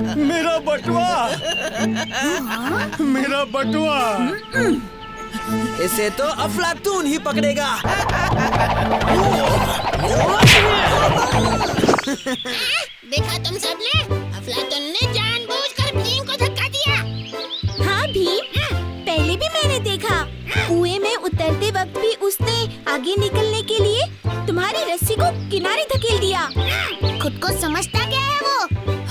मेरा बटुआ, मेरा बटुआ। इसे तो अफलातून ही पकड़ेगा। देखा तुम सबने, अफलातून ने जानबूझकर भीम को धक्का दिया। हाँ भीम, पहले भी मैंने देखा। कुएं में उतरते वक्त भी उसने आगे निकलने के लिए तुम्हारी रस्सी को किनारे धकेल दिया। खुद को समझता क्या है वो?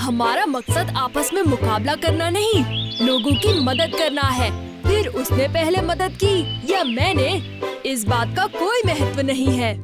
हमारा मकसद आपस में मुकाबला करना नहीं, लोगों की मदद करना है। फिर उसने पहले मदद की या मैंने, इस बात का कोई महत्व नहीं है।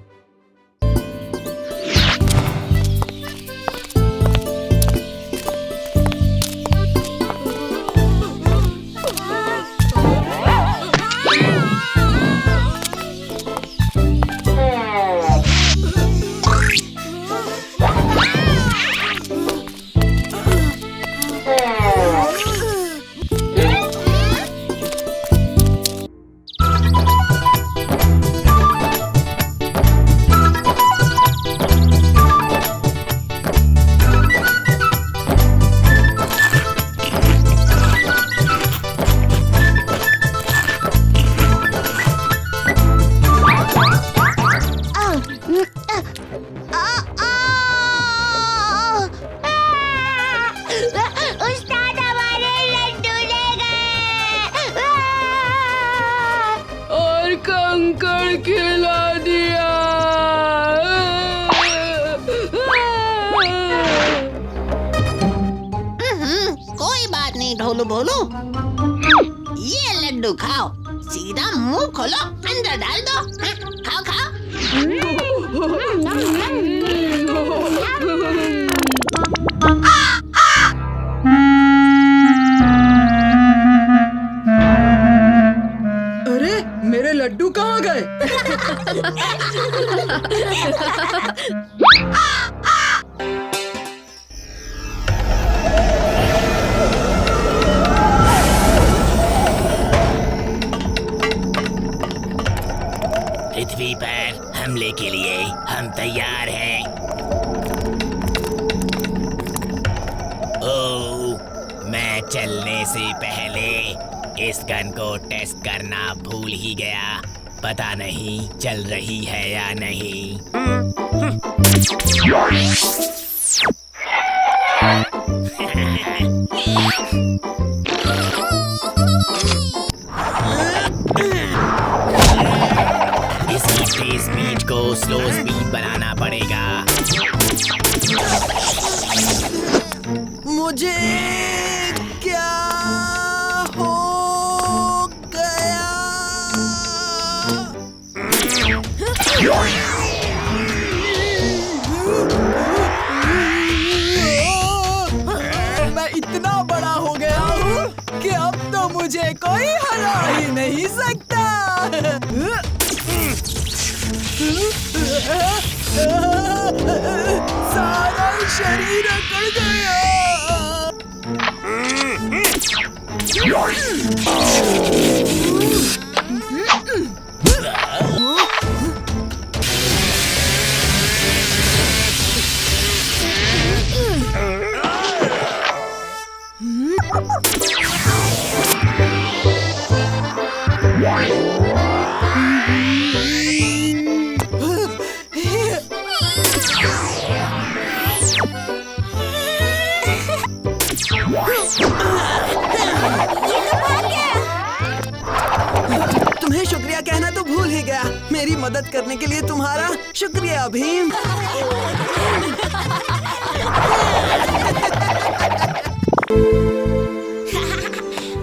उस्ताद हमारे लड्डू ले गए और कंकड़ खिला दिया। कोई बात नहीं ढोलू भोलू, ये लड्डू खाओ, सीधा मुंह खोलो, अंदर डाल दो। खाओ खाओ। अरे मेरे लड्डू कहाँ गए? पृथ्वी पर हमले के लिए हम तैयार हैं। ओह, मैं चलने से पहले इस गन को टेस्ट करना भूल ही गया। पता नहीं चल रही है या नहीं। इसकी तेज स्पीड को स्लो स्पीड बनाना पड़ेगा। मुझे क्या हो गया? मैं इतना बड़ा हो गया हूँ कि अब तो मुझे कोई हरा ही नहीं सकता। सारा शरीर अकड़ गया। तुम्हें शुक्रिया कहना तो भूल ही गया। मेरी मदद करने के लिए तुम्हारा शुक्रिया भीम।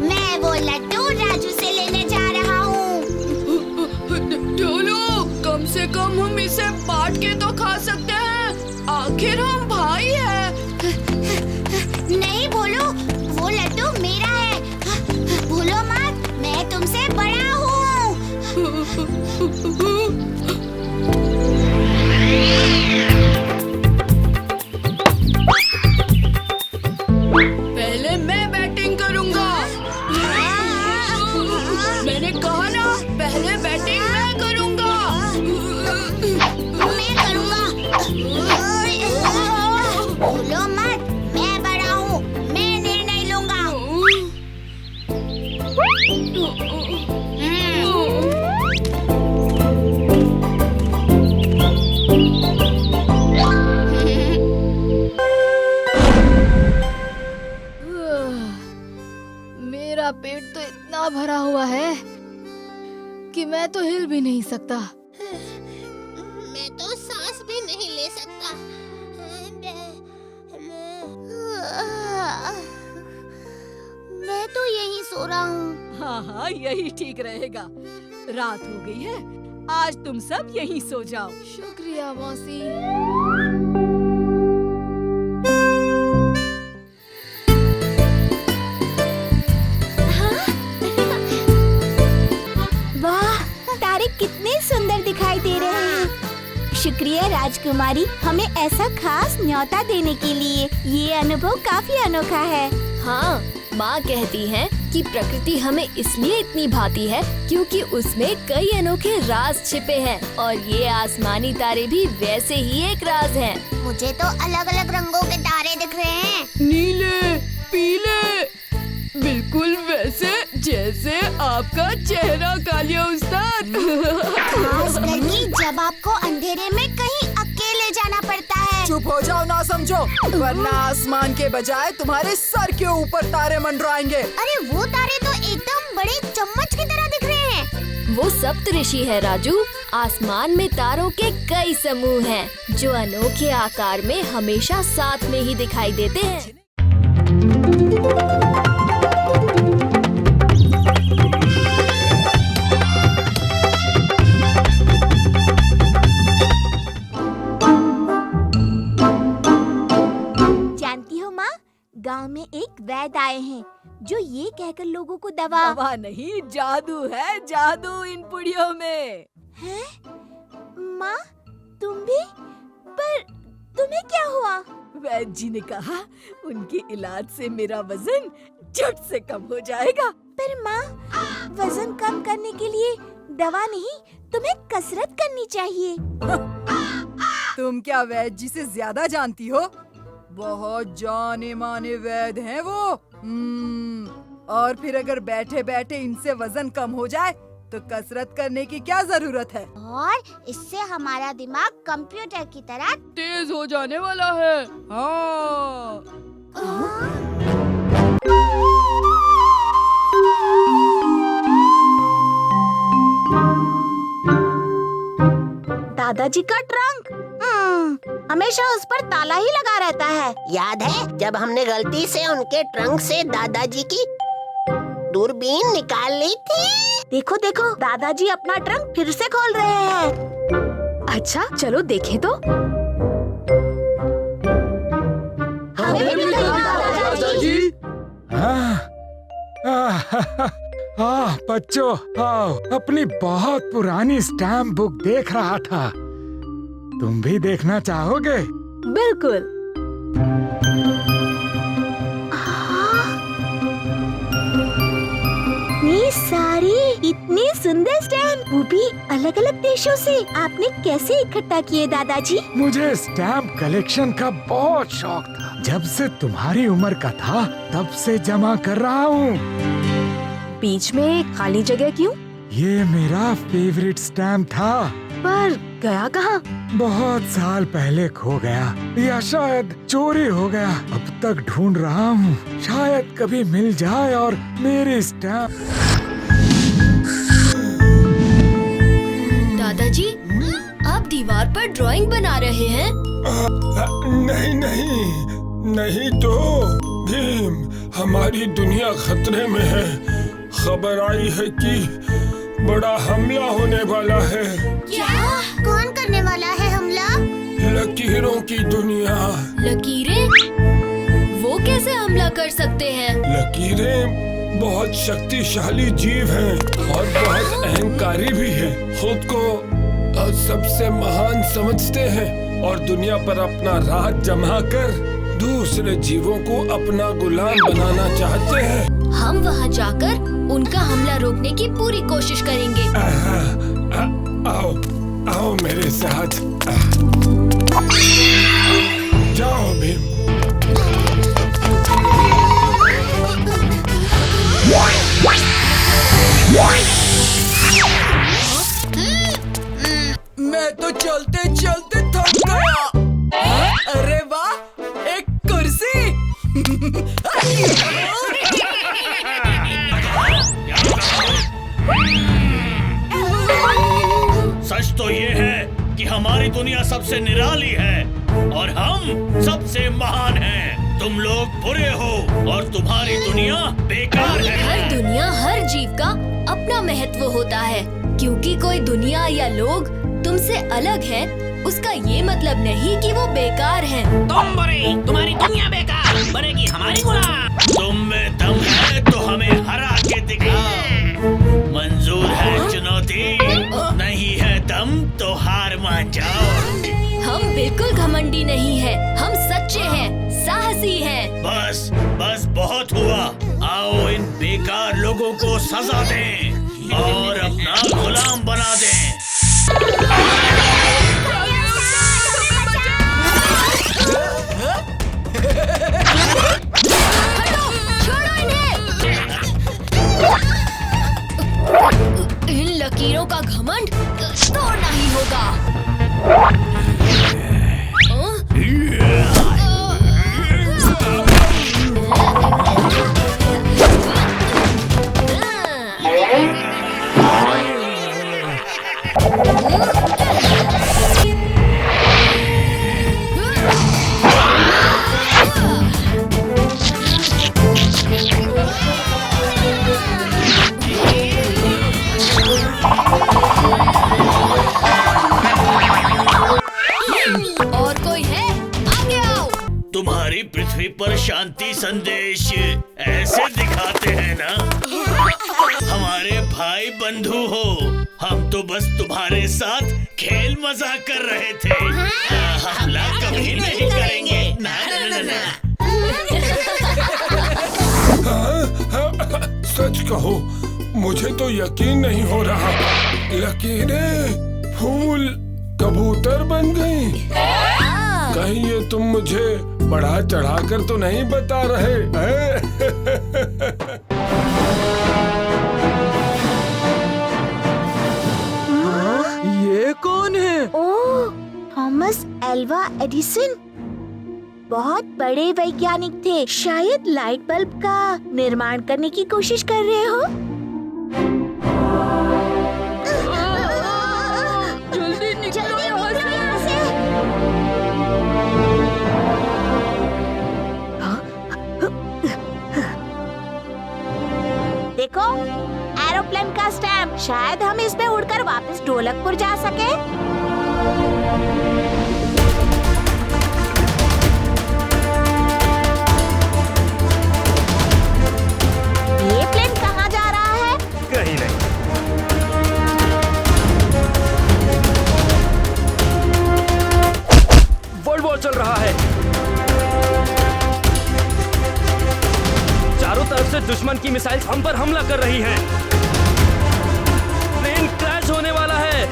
मैं वो लड्डू राजू से लेने जा रहा हूँ। ढोलू, कम से कम हम इसे बांट के तो खा सकते हैं, आखिर हम भाई हैं। नहीं भोलू, वो लड्डू मेरा है। भूलो मत, मैं तुमसे बड़ा हूँ। पहले मैं बैटिंग करूंगा। मैंने कहा ना, पहले बैटिंग मैं करूंगा। मैं करूँगा। मेरा पेट तो इतना भरा हुआ है कि मैं तो हिल भी नहीं सकता। मैं तो सांस भी नहीं ले सकता। मैं तो यहीं सो रहा हूँ। हाँ, यही ठीक रहेगा। रात हो गई है, आज तुम सब यहीं सो जाओ। शुक्रिया मौसी। वाह, तारे कितने सुंदर दिखाई दे रहे हैं। शुक्रिया राजकुमारी, हमें ऐसा खास न्योता देने के लिए। ये अनुभव काफी अनोखा है। हाँ, माँ कहती है कि प्रकृति हमें इसलिए इतनी भाती है क्योंकि उसमें कई अनोखे राज छिपे हैं और ये आसमानी तारे भी वैसे ही एक राज हैं। मुझे तो अलग अलग रंगों के तारे दिख रहे हैं। नीले, पीले, बिल्कुल वैसे जैसे आपका चेहरा कालिया उस्ताद। खास करके जब आपको अंधेरे में कहीं अकेले जाना पड़ता है। चुप हो जाओ, ना समझो, वरना आसमान के बजाय तुम्हारे सर के ऊपर तारे मंडराएंगे। अरे वो तारे तो एकदम बड़े चम्मच की तरह दिख रहे हैं। वो सप्तऋषि है राजू। आसमान में तारों के कई समूह हैं जो अनोखे आकार में हमेशा साथ में ही दिखाई देते हैं। जानती हो माँ, गांव में एक वैद्य आए हैं जो ये कहकर लोगों को दवा नहीं, जादू है, जादू इन पुड़ियों में। है। माँ, तुम भी? पर तुम्हें क्या हुआ? वैद्य जी ने कहा उनके इलाज से मेरा वजन झट से कम हो जाएगा। पर माँ, वजन कम करने के लिए दवा नहीं, तुम्हें कसरत करनी चाहिए। तुम क्या वैद्य जी से ज्यादा जानती हो? बहुत जाने माने वैद्य हैं वो। और फिर अगर बैठे बैठे इनसे वजन कम हो जाए तो कसरत करने की क्या जरूरत है? और इससे हमारा दिमाग कंप्यूटर की तरह तेज हो जाने वाला है। हाँ। दादाजी का ट्रंक हमेशा उस पर ताला ही लगा रहता है। याद है जब हमने गलती से उनके ट्रंक से दादाजी की दूरबीन निकाल ली थी? देखो देखो, दादाजी अपना ट्रंक फिर से खोल रहे हैं। अच्छा, चलो देखें तो। हमें भी दादाजी। बच्चों आओ, अपनी बहुत पुरानी स्टैम्प बुक देख रहा था। तुम भी देखना चाहोगे? बिल्कुल। ये सारी इतनी सुंदर स्टैम्प, वो भी अलग अलग देशों से, आपने कैसे इकट्ठा किए दादाजी? मुझे स्टैम्प कलेक्शन का बहुत शौक था। जब से तुम्हारी उम्र का था तब से जमा कर रहा हूँ। बीच में खाली जगह क्यों? ये मेरा फेवरेट स्टैम्प था, पर गया कहाँ? बहुत साल पहले खो गया या शायद चोरी हो गया। अब तक ढूंढ रहा हूँ, शायद कभी मिल जाए और मेरी स्टैम्प। दादाजी, आप दीवार पर ड्राइंग बना रहे हैं? नहीं नहीं नहीं तो भीम, हमारी दुनिया खतरे में है। खबर आई है कि बड़ा हमला होने वाला है। क्या? कौन करने वाला है हमला? लकीरों की दुनिया। लकीरें? वो कैसे हमला कर सकते हैं? लकीरें बहुत शक्तिशाली जीव हैं और बहुत अहंकारी भी हैं। खुद को सबसे महान समझते हैं और दुनिया पर अपना राज जमा कर दूसरे जीवों को अपना गुलाम बनाना चाहते हैं। हम वहाँ जाकर उनका हमला रोकने की पूरी कोशिश करेंगे। आओ आओ मेरे साथ। जाओ भीम। मैं तो चलते चलते थक गया। अरे वाह, एक कुर्सी। सच तो ये है कि हमारी दुनिया सबसे निराली है और हम सबसे महान हैं। तुम लोग बुरे हो और तुम्हारी दुनिया बेकार है। हर दुनिया, हर जीव का अपना महत्व होता है। क्योंकि कोई दुनिया या लोग तुमसे अलग है, उसका ये मतलब नहीं कि वो बेकार हैं। तुम बुरे, तुम्हारी दुनिया बेकार, बनेगी हमारी गुलाम। तुम में दम है तो हमें हरा के दिखाओ। मंजूर है चुनौती? नहीं है दम तो हार मान जाओ। हम बिल्कुल घमंडी नहीं हैं, हम सच्चे हैं, साहसी हैं। बस बस बहुत हुआ। आओ इन बेकार लोगों को सजा दें और अपना गुलाम बना दें। हटो, छोड़ो इन्हें। इन लकीरों का घमंड तोड़ना ही होगा। और कोई है? आगे आओ। तुम्हारी पृथ्वी पर शांति संदेश ऐसे दिखाते हैं ना? हमारे भाई बंधु हो, हम तो बस तुम्हारे साथ खेल मजाक कर रहे थे। हमला कभी नहीं करेंगे। ना ना ना ना। सच कहो, मुझे तो यकीन नहीं हो रहा। लकीरें फूल कबूतर बन गई। कहीं ये तुम मुझे बढ़ा चढ़ा कर तो नहीं बता रहे? ये कौन है? ओह, थॉमस एल्वा एडिसन बहुत बड़े वैज्ञानिक थे। शायद लाइट बल्ब का निर्माण करने की कोशिश कर रहे हो। जल्दी निकलो यहाँ से। देखो, एरोप्लेन का स्टैम्प। शायद हम इसमें उड़कर वापस ढोलकपुर जा सके। ये प्लेन कहाँ जा रहा है? कहीं नहीं। वर्ल्ड वॉर चल रहा है। चारों तरफ से दुश्मन की मिसाइल हम पर हमला कर रही हैं। प्लेन क्रैश होने वाला है।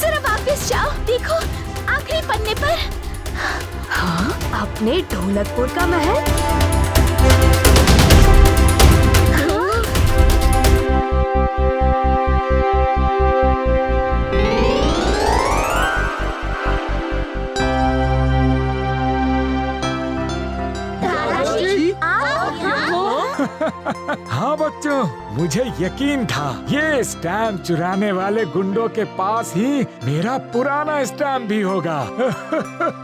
जरा वापस जाओ, देखो आखिरी पन्ने पर। हाँ, अपने ढोलकपुर का महल। दादाजी, आप यहाँ? हाँ बच्चों, मुझे यकीन था ये स्टैम्प चुराने वाले गुंडों के पास ही मेरा पुराना स्टैम्प भी होगा।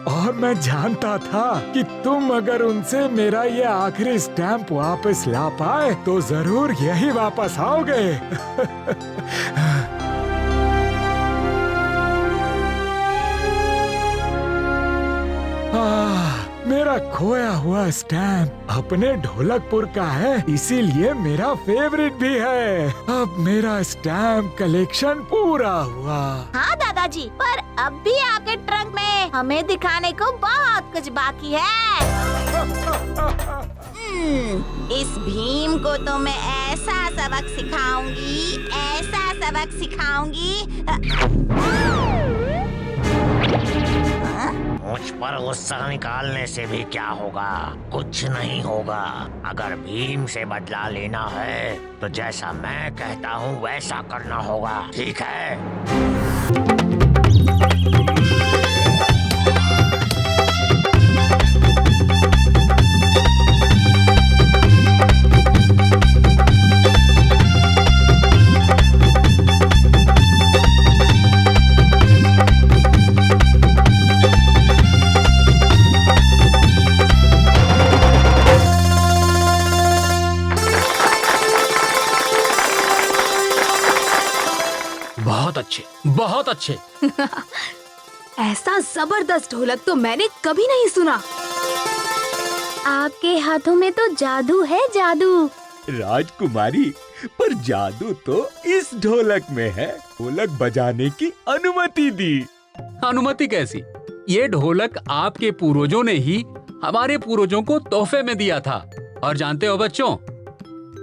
और मैं जानता था कि तुम अगर उनसे मेरा ये आखिरी स्टैम्प वापस ला पाए तो जरूर यही वापस आओगे। मेरा खोया हुआ स्टैम्प अपने ढोलकपुर का है, इसीलिए मेरा फेवरेट भी है। अब मेरा स्टैम्प कलेक्शन पूरा हुआ। हाँ दादाजी, पर अब भी आपके ट्रंक में हमें दिखाने को बहुत कुछ बाकी है। इस भीम को तो मैं ऐसा सबक सिखाऊंगी, ऐसा सबक सिखाऊंगी। मुझ पर गुस्सा निकालने से भी क्या होगा? कुछ नहीं होगा। अगर भीम से बदला लेना है तो जैसा मैं कहता हूँ वैसा करना होगा, ठीक है? अच्छे, बहुत अच्छे। ऐसा जबरदस्त ढोलक तो मैंने कभी नहीं सुना। आपके हाथों में तो जादू है, जादू। राजकुमारी, पर जादू तो इस ढोलक में है। ढोलक बजाने की अनुमति दी। अनुमति कैसी? ये ढोलक आपके पूर्वजों ने ही हमारे पूर्वजों को तोहफे में दिया था। और जानते हो बच्चों,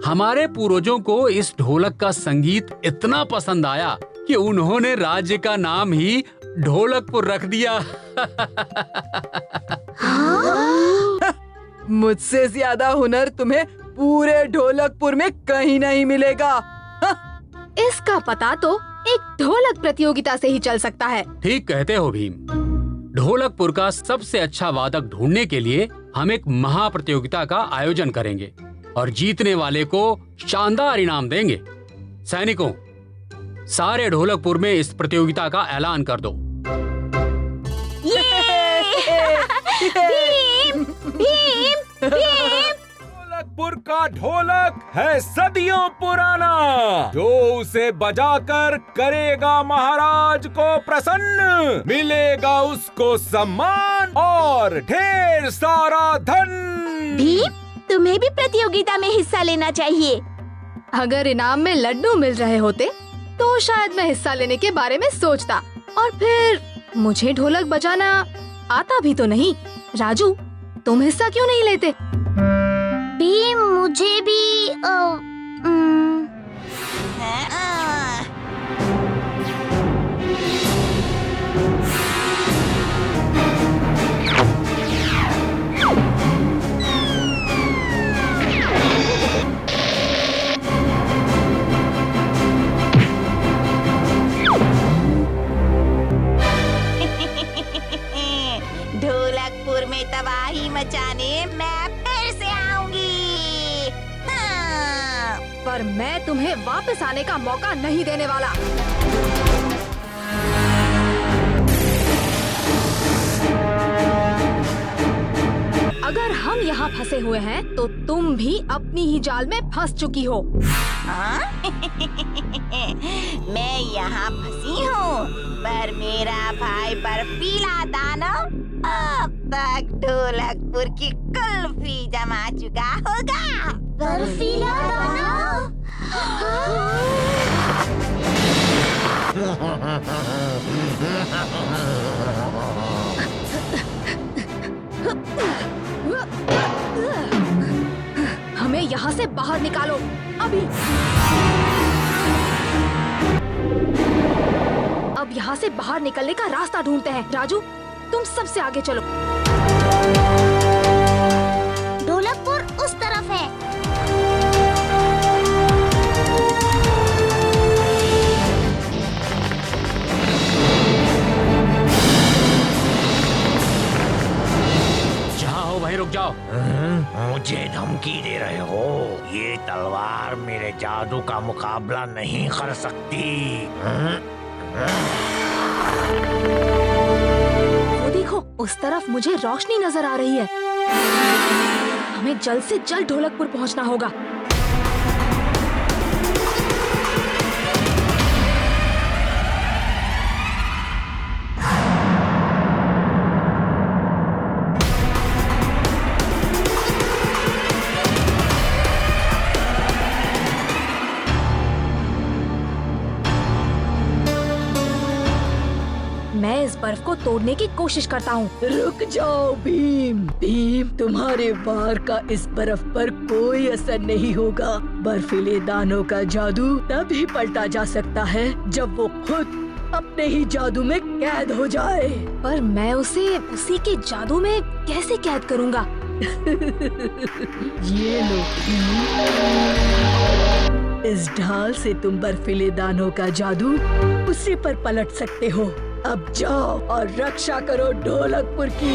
हमारे पूर्वजों को इस ढोलक का संगीत इतना पसंद आया कि उन्होंने राज्य का नाम ही ढोलकपुर रख दिया। मुझसे ज्यादा हुनर तुम्हें पूरे ढोलकपुर में कहीं नहीं मिलेगा। इसका पता तो एक ढोलक प्रतियोगिता से ही चल सकता है। ठीक कहते हो भीम। ढोलकपुर का सबसे अच्छा वादक ढूंढने के लिए हम एक महाप्रतियोगिता का आयोजन करेंगे और जीतने वाले को शानदार इनाम देंगे। सैनिकों, सारे ढोलकपुर में इस प्रतियोगिता का ऐलान कर दो। भीम, भीम, भीम। ढोलकपुर का ढोलक है सदियों पुराना, जो उसे बजाकर करेगा महाराज को प्रसन्न। मिलेगा उसको सम्मान और ढेर सारा धन। भीम, तुम्हें भी प्रतियोगिता में हिस्सा लेना चाहिए। अगर इनाम में लड्डू मिल रहे होते तो शायद मैं हिस्सा लेने के बारे में सोचता। और फिर मुझे ढोलक बजाना आता भी तो नहीं। राजू, तुम हिस्सा क्यों नहीं लेते? भीम, मुझे भी ढोलकपुर में तबाही मचाने मैं फिर से आऊंगी। हाँ। पर मैं तुम्हें वापस आने का मौका नहीं देने वाला। अगर हम यहाँ फंसे हुए हैं तो तुम भी अपनी ही जाल में फंस चुकी हो। हाँ? मैं यहाँ फंसी हूँ, पर मेरा भाई बर्फीला दानव अब तक ढोलकपुर की कुल्फी जमा चुका होगा। बर्फीला दानव? हमें यहाँ से बाहर निकालो अभी। अब यहाँ से बाहर निकलने का रास्ता ढूंढते हैं। राजू, तुम सबसे आगे चलो। ढोलकपुर उस तरफ है। जाओ भाई, रुक जाओ। मुझे धमकी दे रहे हो? ये तलवार मेरे जादू का मुकाबला नहीं कर सकती। वो देखो, उस तरफ मुझे रोशनी नजर आ रही है। हमें जल्द से जल्द ढोलकपुर पहुंचना होगा। मैं इस बर्फ को तोड़ने की कोशिश करता हूँ। रुक जाओ भीम। भीम, तुम्हारे वार का इस बर्फ पर कोई असर नहीं होगा। बर्फीले दानों का जादू तभी पलटा जा सकता है जब वो खुद अपने ही जादू में कैद हो जाए। पर मैं उसे उसी के जादू में कैसे कैद करूँगा? ये लो, इस ढाल से तुम बर्फीले दानों का जादू उसी पर पलट सकते हो। अब जाओ और रक्षा करो ढोलकपुर की।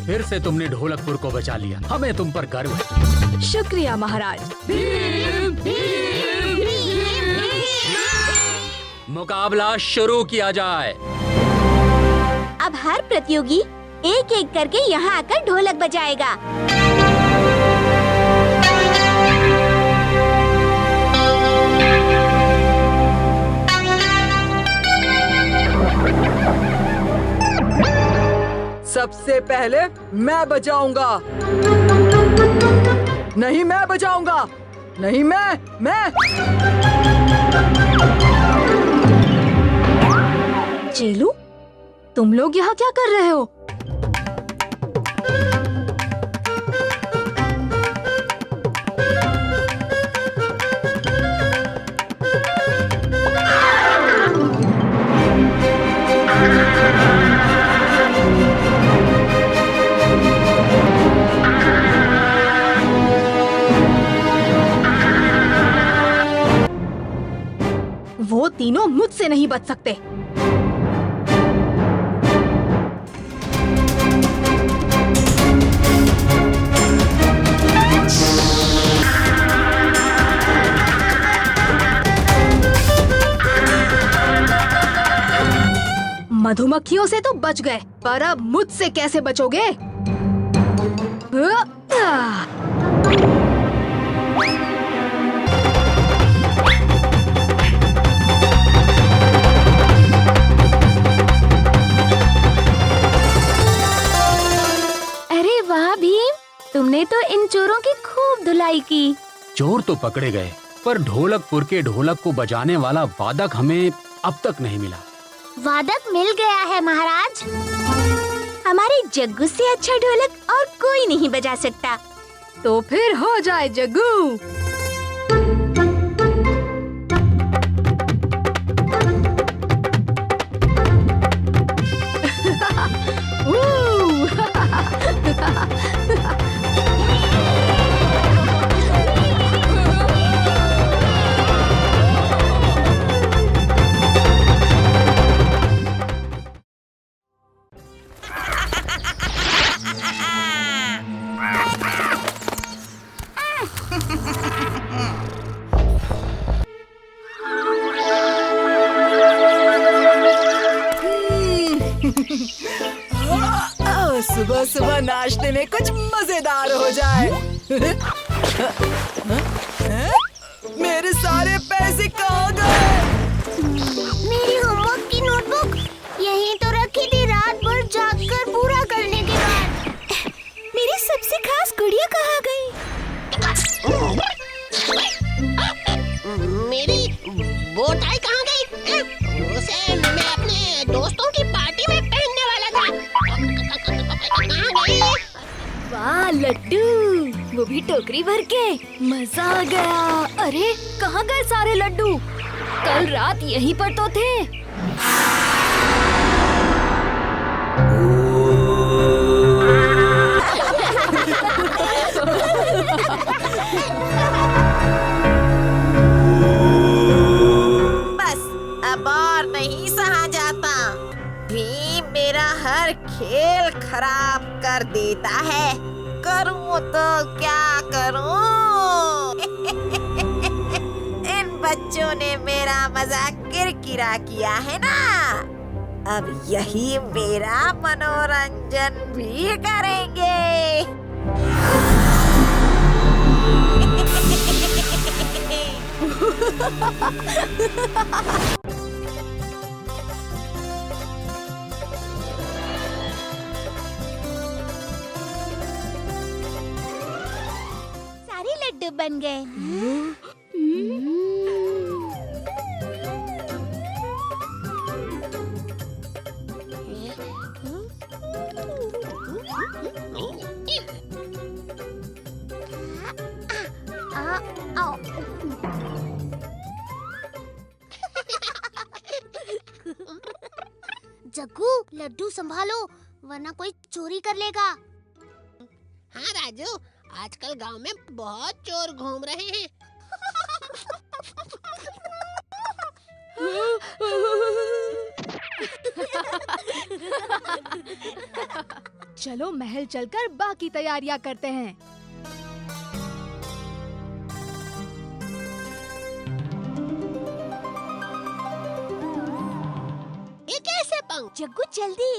फिर से तुमने ढोलकपुर को बचा लिया। हमें तुम पर गर्व है। शुक्रिया महाराज। मुकाबला शुरू किया जाए। अब हर प्रतियोगी एक एक करके यहाँ आकर ढोलक बजाएगा। सबसे पहले मैं बजाऊंगा। नहीं, मैं बजाऊंगा। नहीं, मैं। चेलू, तुम लोग यहाँ क्या कर रहे हो? वो तीनों मुझसे नहीं बच सकते। मधुमक्खियों से तो बच गए, पर अब मुझसे कैसे बचोगे? अरे वाह भीम, तुमने तो इन चोरों की खूब धुलाई की। चोर तो पकड़े गए, पर ढोलकपुर के ढोलक को बजाने वाला वादक हमें अब तक नहीं मिला। वादक मिल गया है महाराज। हमारे जग्गू से अच्छा ढोलक और कोई नहीं बजा सकता। तो फिर हो जाए जग्गू। सुबह सुबह नाश्ते में कुछ मजेदार हो जाए। मेरे सारे पैसे कहाँ गए? मेरी होमवर्क की नोटबुक यहीं तो रखी थी, रात भर जागकर पूरा करने के बाद। मेरी सबसे खास गुड़िया कहाँ गई? मेरी वो टाई कहाँ गई? उसे मैं अपने दोस्तों की पार्टी में पहनने वाला था। कहाँ गई? वाह लड्डू, वो भी टोकरी भर के। मजा आ गया। अरे कहाँ गए सारे लड्डू? कल रात यहीं पर तो थे। बस अब और नहीं सहा जाता। भीम मेरा हर खेल खराब कर देता है। करूं तो क्या करूं? इन बच्चों ने मेरा मजाक किरकिरा किया है ना, अब यही मेरा मनोरंजन भी करेंगे। सारे लड्डू बन गए। जग्गू, लड्डू संभालो वरना कोई चोरी कर लेगा। हाँ राजू, आजकल गांव में बहुत चोर घूम रहे हैं। चलो महल चलकर बाकी तैयारियां करते हैं। ये कैसे पंख? जग्गू जल्दी।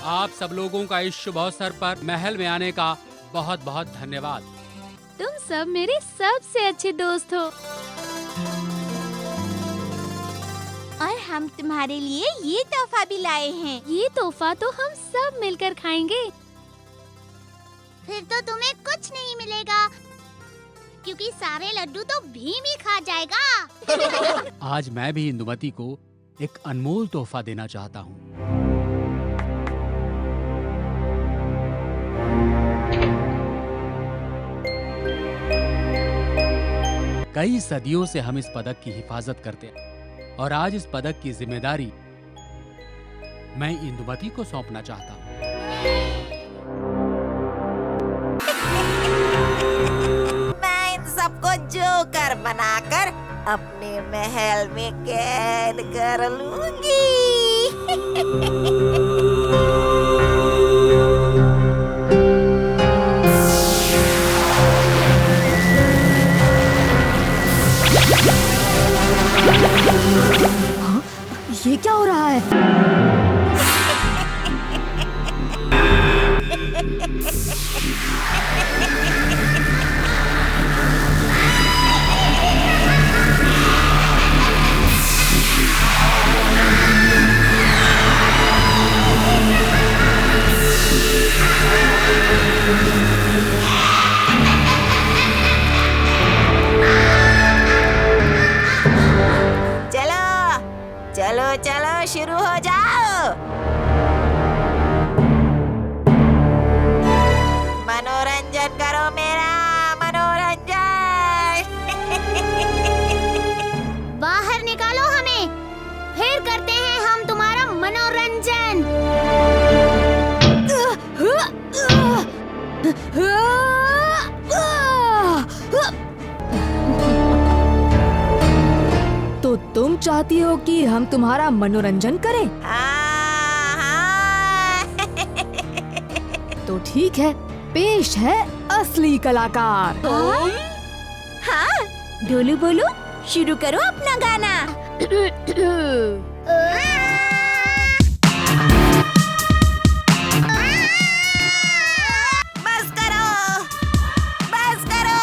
आप सब लोगों का इस शुभ अवसर पर महल में आने का बहुत बहुत धन्यवाद। तुम सब मेरे सबसे अच्छे दोस्त हो। और हम तुम्हारे लिए ये तोहफा भी लाए हैं। ये तोहफा तो हम सब मिलकर खाएंगे। फिर तो तुम्हें कुछ नहीं मिलेगा, क्योंकि सारे लड्डू तो भीम ही खा जाएगा। आज मैं भी इंदुमती को एक अनमोल तोहफा देना चाहता हूँ। कई सदियों से हम इस पदक की हिफाजत करते हैं और आज इस पदक की जिम्मेदारी मैं इंदुमती को सौंपना चाहता हूँ। मैं इन सबको जोकर बनाकर अपने महल में कैद कर लूंगी। ये क्या हो रहा है? चलो चलो शुरू हो जाओ। मनोरंजन करो मेरा मनोरंजन। बाहर निकालो हमें, फिर करते हैं हम तुम्हारा मनोरंजन। तो तुम चाहती हो कि हम तुम्हारा मनोरंजन करें? तो ठीक है, पेश है असली कलाकार। हाँ, ढोलू बोलो, शुरू करो अपना गाना। बस करो, बस करो।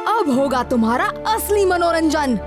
अब होगा तुम्हारा असली मनोरंजन।